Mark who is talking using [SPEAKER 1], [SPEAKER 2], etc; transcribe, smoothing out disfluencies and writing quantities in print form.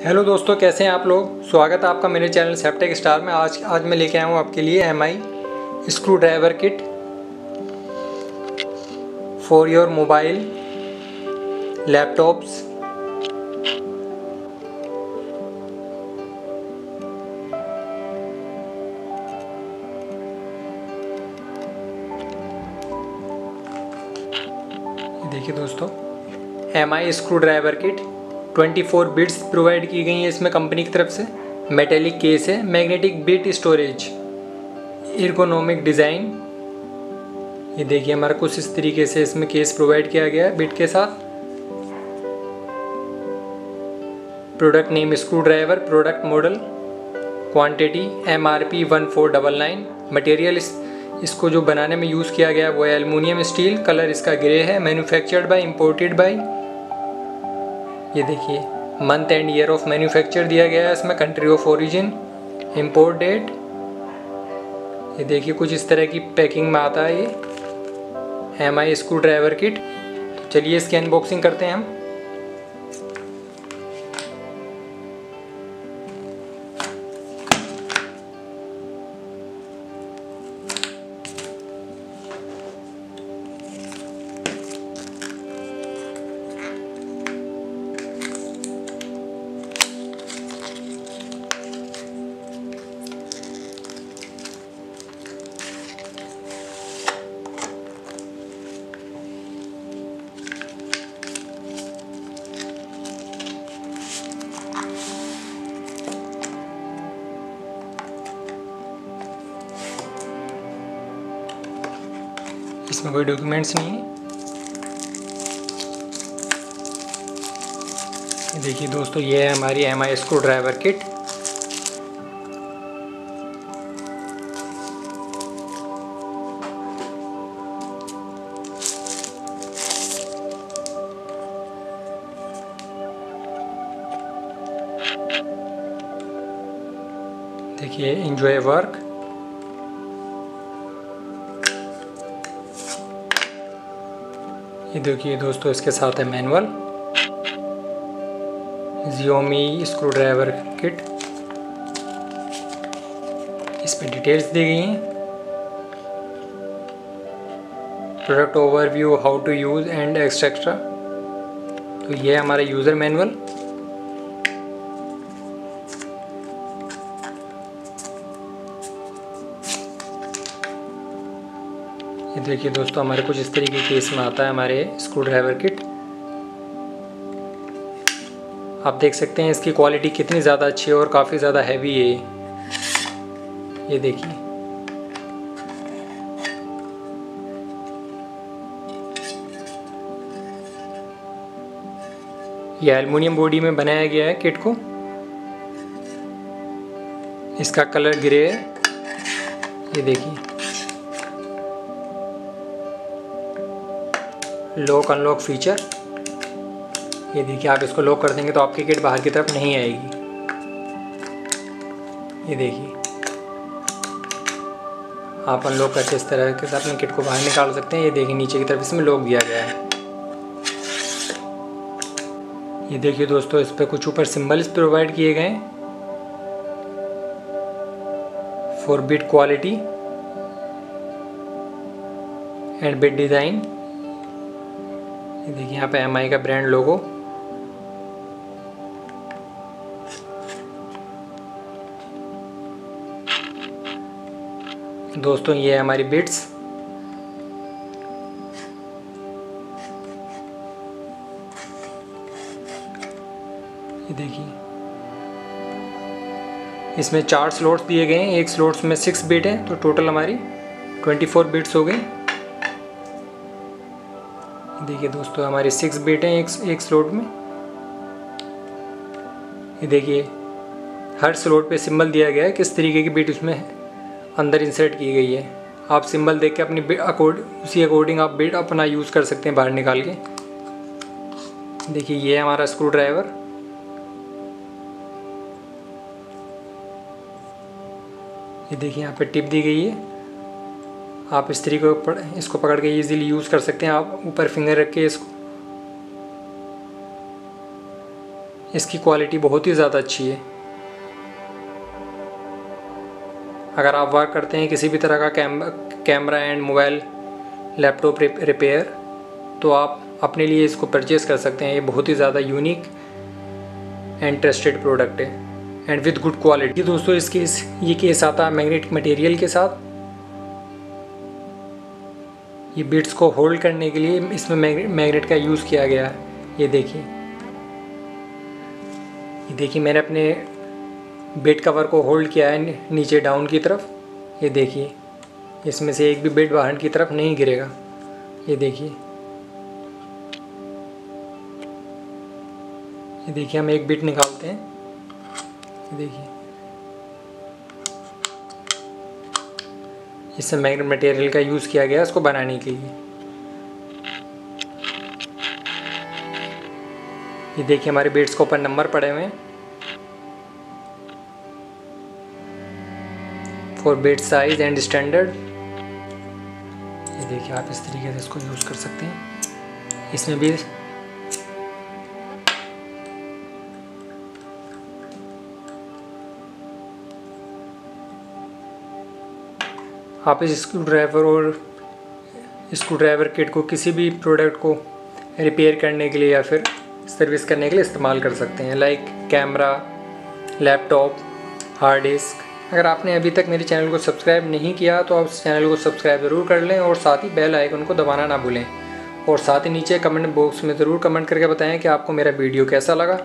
[SPEAKER 1] Hello दोस्तों, कैसे हैं आप लोग। स्वागत है आपका मेरे चैनल सेप्टेक स्टार में। आज मैं लेके आया हूँ आपके लिए MI screwdriver kit for your mobile laptops. देखिए दोस्तों, MI screwdriver kit 24 bits provide की गई है इसमें कंपनी की तरफ से। मेटेलिक केस है, magnetic bit storage, ergonomic design. ये देखिए हमारा कुछ इस तरीके से इसमें केस प्रोवाइड किया गया है बिट के साथ। Product name screwdriver, product model, quantity MRP 1499। Material इसको जो बनाने में यूज़ किया गया वो है एल्युमिनियम स्टील। कलर इसका ग्रे है। Manufactured by, imported by. ये देखिए month and year of manufacture दिया गया है इसमें, country of origin, import date. ये देखिए कुछ इस तरह की पैकिंग में आता है ये एमआई स्क्रू ड्राइवर किट। तो चलिए इसकी अनबॉक्सिंग करते हैं हम। इसमें कोई डॉक्यूमेंट्स नहीं है। देखिए दोस्तों, ये है हमारी एमआई स्क्रू ड्राइवर किट। देखिए एंजॉय वर्क। ये देखिए दोस्तों, इसके साथ है manual, Xiaomi screwdriver kit. इस पे डिटेल्स दी गई हैं। Product overview, how to use and etcetera. तो ये है हमारा यूज़र मैनुअल। ये देखिए दोस्तों, हमारे कुछ इस तरीके के केस में आता है हमारे स्क्रू ड्राइवर किट। आप देख सकते हैं इसकी क्वालिटी कितनी ज़्यादा अच्छी है और काफ़ी ज़्यादा हैवी है ये देखिए। यह एल्युमिनियम बॉडी में बनाया गया है किट को। इसका कलर ग्रे है। ये देखिए लॉक अनलॉक फीचर। ये देखिए आप इसको लॉक कर देंगे तो आपकी किट बाहर की तरफ नहीं आएगी। ये देखिए आप अनलॉक करके इस तरह के अपनी किट को बाहर निकाल सकते हैं। ये देखिए नीचे की तरफ इसमें लॉक दिया गया है। ये देखिए दोस्तों, इस पर कुछ ऊपर सिंबल्स प्रोवाइड किए गए हैं for bit quality and bit design. ये देखिए यहाँ पे एमआई का ब्रांड लोगो। दोस्तों ये है हमारी बिट्स। ये देखिए इसमें 4 स्लॉट्स दिए गए हैं। एक स्लॉट्स में 6 बिट है, तो टोटल हमारी 24 बिट्स हो गई। देखिए दोस्तों, हमारी 6 बिट हैं एक स्लॉट में। ये देखिए हर स्लॉट पे सिंबल दिया गया है किस तरीके की बिट उसमें अंदर इंसर्ट की गई है। आप सिंबल देख के अपनी उसी अकॉर्डिंग आप बिट अपना यूज़ कर सकते हैं बाहर निकाल के। देखिए ये है हमारा स्क्रू ड्राइवर। ये देखिए यहाँ पे टिप दी गई है। आप इस तरीके इसको पकड़ के इजीली यूज़ कर सकते हैं। आप ऊपर फिंगर रख के इसको इसकी क्वालिटी बहुत ही ज़्यादा अच्छी है। अगर आप वर्क करते हैं किसी भी तरह का camera and mobile laptop repair, तो आप अपने लिए इसको परचेज़ कर सकते हैं। ये बहुत ही ज़्यादा यूनिक एंड ट्रस्टेड प्रोडक्ट है एंड विद गुड क्वालिटी। दोस्तों ये केस आता है मैग्नेटिक मटेरियल के साथ। ये बिट्स को होल्ड करने के लिए इसमें मैग्नेट का यूज़ किया गया है। ये देखिए मैंने अपने बेड कवर को होल्ड किया है नीचे डाउन की तरफ। ये देखिए इसमें से एक भी बेड बाहर की तरफ नहीं गिरेगा। ये देखिए हम एक बिट निकालते हैं। ये देखिए इसमें मैग्नेट मटेरियल का यूज़ किया गया इसको बनाने के लिए। ये देखिए हमारे बेड्स के ऊपर नंबर पड़े हुए हैं for bed size and standard. ये देखिए आप इस तरीके से इसको यूज़ कर सकते हैं। इसमें भी आप इस स्क्रू ड्राइवर किट को किसी भी प्रोडक्ट को रिपेयर करने के लिए या फिर सर्विस करने के लिए इस्तेमाल कर सकते हैं, like camera, laptop, hard disk. अगर आपने अभी तक मेरे चैनल को सब्सक्राइब नहीं किया तो आप इस चैनल को सब्सक्राइब ज़रूर कर लें और साथ ही बेल आइकन को दबाना ना भूलें। और साथ ही नीचे कमेंट बॉक्स में ज़रूर कमेंट करके बताएं कि आपको मेरा वीडियो कैसा लगा।